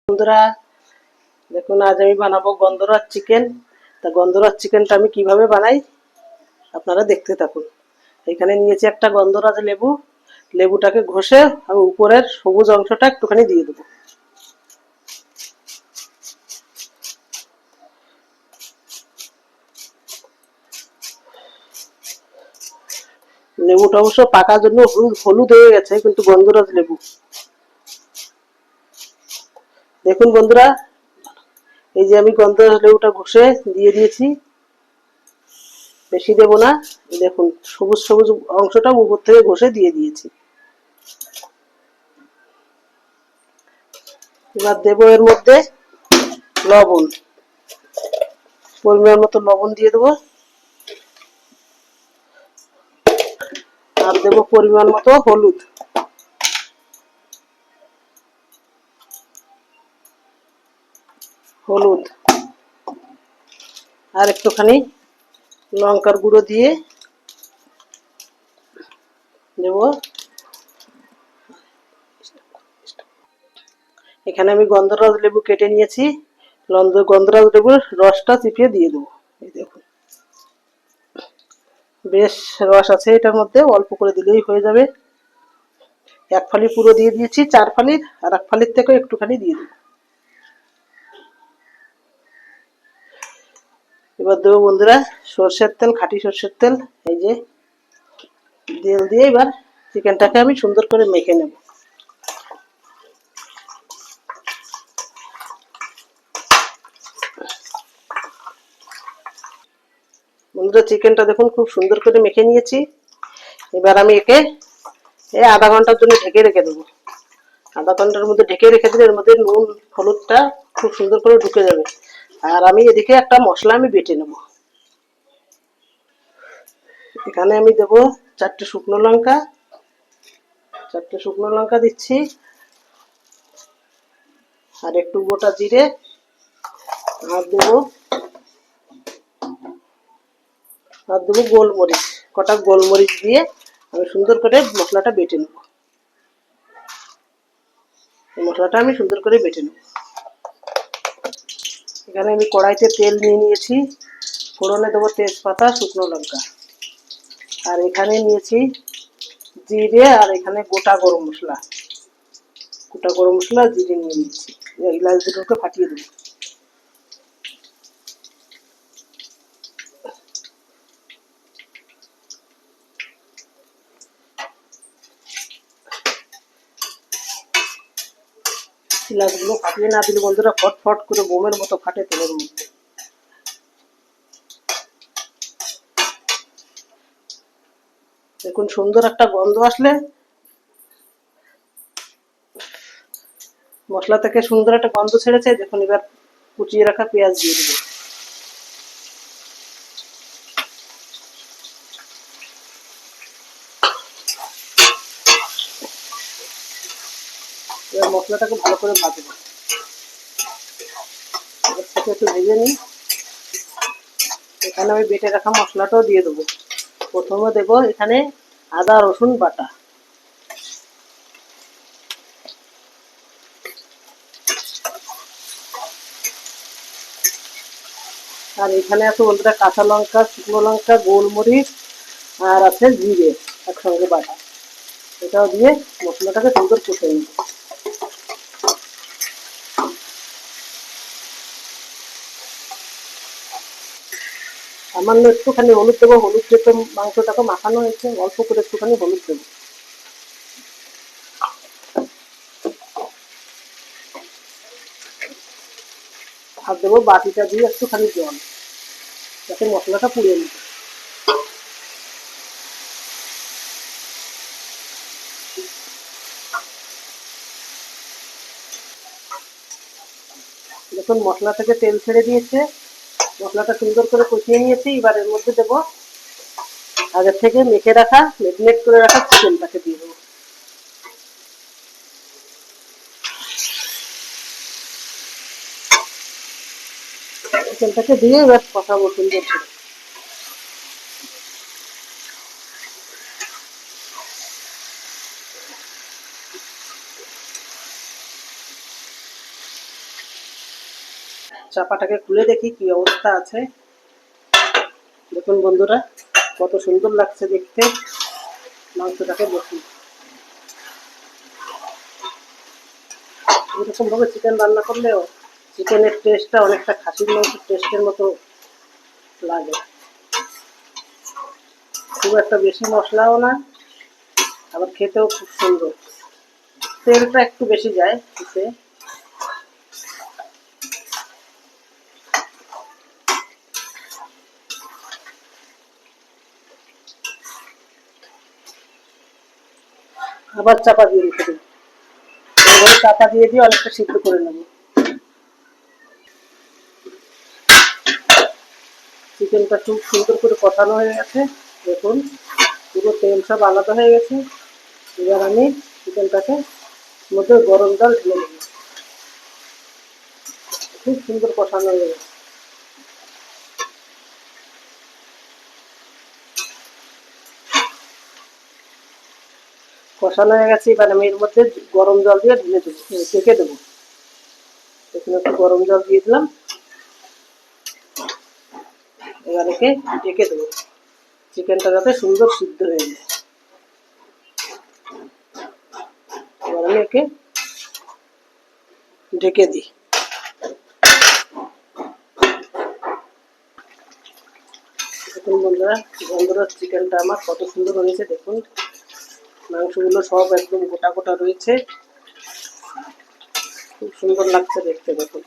বন্ধুরা দেখুন, আজ আমি বানাবো গন্ধরাজ চিকেন। তা গন্ধরাজ চিকেনটা আমি কিভাবে বানাই আপনারা দেখতে থাকুন। এখানে নিয়েছি একটা গন্ধরাজ লেবু। লেবুটাকে ঘষে আমি উপরের সবুজ অংশটা একটুখানি দিয়ে দেবো। লেবুটা অবশ্য পাকার জন্য হলুদ হয়ে গেছে, কিন্তু গন্ধরাজ লেবু। দেখুন বন্ধুরা, এই যে আমি গন্ধরাজ লেবুটা ঘষে দিয়ে দিয়েছি, বেশি দেবো না। দেখুন, সবুজ সবুজ অংশটা উপর থেকে ঘষে দিয়ে দিয়েছি। এবার দেবো এর মধ্যে লবণ, পরিমাণ মতো লবণ দিয়ে দেবো। আর দেবো পরিমাণ মতো হলুদ। হলুদ আর একটুখানি লঙ্কার গুঁড়ো দিয়ে দেব। এখানে আমি গন্ধরাজ লেবু কেটে নিয়েছি, গন্ধরাজ লেবুর রসটা চিপিয়ে দিয়ে দেবো। এই দেখুন, বেশ রস আছে এটার মধ্যে, অল্প করে দিলেই হয়ে যাবে। এক ফালি পুরো দিয়ে দিয়েছি, 4 ফালির, আর এক ফালির থেকে একটুখানি দিয়ে দেবো। এবার দেবো বন্ধুরা সর্ষের তেল, খাঁটি সর্ষের তেল। এই যে তেল দিয়ে এবার চিকেনটাকে আমি সুন্দর করে মেখে নেব। বন্ধুরা, চিকেনটা দেখুন খুব সুন্দর করে মেখে নিয়েছি। এবার আমি একে আধা ঘন্টার জন্য ঢেকে রেখে দেবো। আধা ঘন্টার মধ্যে ঢেকে রেখে দিলে এর মধ্যে নুন হলুদটা খুব সুন্দর করে ঢুকে যাবে। আর আমি এদিকে একটা মশলা আমি বেটে নেব। এখানে আমি দেবো 4টে শুকনো লঙ্কা। 4টে শুকনো লঙ্কা দিচ্ছি, আর একটু গোটা জিরে। আর দেবো গোলমরিচ, কটা গোলমরিচ দিয়ে আমি সুন্দর করে মশলাটা বেটে নেব। মশলাটা আমি সুন্দর করে বেটে নেব। এখানে আমি কড়াইতে তেল নিয়ে নিয়েছি, ফোড়নে দেবো তেজপাতা, শুকনো লঙ্কা। আর এখানে নিয়েছি জিরে, আর এখানে গোটা গরম মশলা, জিরে নিয়ে নিয়েছি। এলাচ দুটোকে ফাটিয়ে দেবো। এলাচগুলো ফাটিয়ে না দিলে বন্ধুরা ফটফট করে বোমের মতো ফাটে তেলের মধ্যে। দেখুন, সুন্দর একটা গন্ধ আসলে মশলা থেকে সুন্দর একটা গন্ধ ছেড়েছে। দেখুন, এবার কুচিয়ে রাখা পেঁয়াজ দিয়ে দেবো। এবার মশলাটাকে ভালো করে ভাজবো। একটু ভেজে নিই। এখানে আমি বেটে রাখা মশলাটাও দিয়ে দেবো। প্রথমে দেবো এখানে আদা রসুন বাটা। আর এখানে আছে বন্ধুরা কাঁচা লঙ্কা, শুকনো লঙ্কা, গোলমরিচ, আর আছে জিরে একসঙ্গে বাটা। এটাও দিয়ে মশলাটাকে সুন্দর কষে নিই। সামান্য একটুখানি হলুদ দেবো। হলুদ যেহেতু মাংসটাকে মাখানো হয়েছে, অল্প করে একটুখানি হলুদ দেবো। আর দেবো বাটিটা দিয়ে একটুখানি জল, যাতে মশলাটা পুড়িয়ে নিতে। দেখুন, মশলা থেকে তেল ছেড়ে দিয়েছে, মশলাটা সুন্দর করে কষিয়ে নিয়েছি। এবার এর মধ্যে দেবো আগে থেকে মেখে রাখা, ম্যারিনেট করে রাখা চিকেনটাকে দিয়ে দেবো। চিকেনটাকে দিয়ে এবার কষাবো সুন্দর করে। চাপাটাকে খুলে দেখি কি অবস্থা আছে। দেখুন বন্ধুরা, কত সুন্দর লাগছে দেখতে মাংসটাকে। দেখুন এরকম ভাবে চিকেন রান্না করলেও চিকেনের টেস্টটা অনেকটা খাসির মাংসের টেস্টের মতো লাগে। খুব একটা বেশি মশলাও না, আবার খেতেও খুব সুন্দর। তেলটা একটু বেশি যায় এতে। আবার চাপা দিয়ে রেখে দেবো। এবারে চাপা দিয়ে দিয়ে অনেকটা সিদ্ধ করে নেবো। চিকেনটা খুব সুন্দর করে কষানো হয়ে গেছে। দেখুন পুরো তেল সব আলাদা হয়ে গেছে। এবার আমি চিকেনটাকে মধ্যে গরম জল ঢেলে দেবো। খুব সুন্দর কষানো হয়ে গেছে। কষানো হয়ে গেছে, এবার আমি এর মধ্যে গরম জল দিয়ে ঢেলে দেবো, ঢেকে দেবো। এখানে একটু গরম জল দিয়ে দিলাম। এবার একে ঢেকে দেবো, চিকেনটা যাতে সুন্দর সিদ্ধ হয়ে যায়। এবার আমি একে ঢেকে দিই। দেখুন বন্ধুরা, চিকেনটা আমার কত সুন্দর হয়েছে। দেখুন মাংসগুলো সব একদম গোটা গোটা রয়েছে, খুব সুন্দর লাগছে দেখতে। দেখুন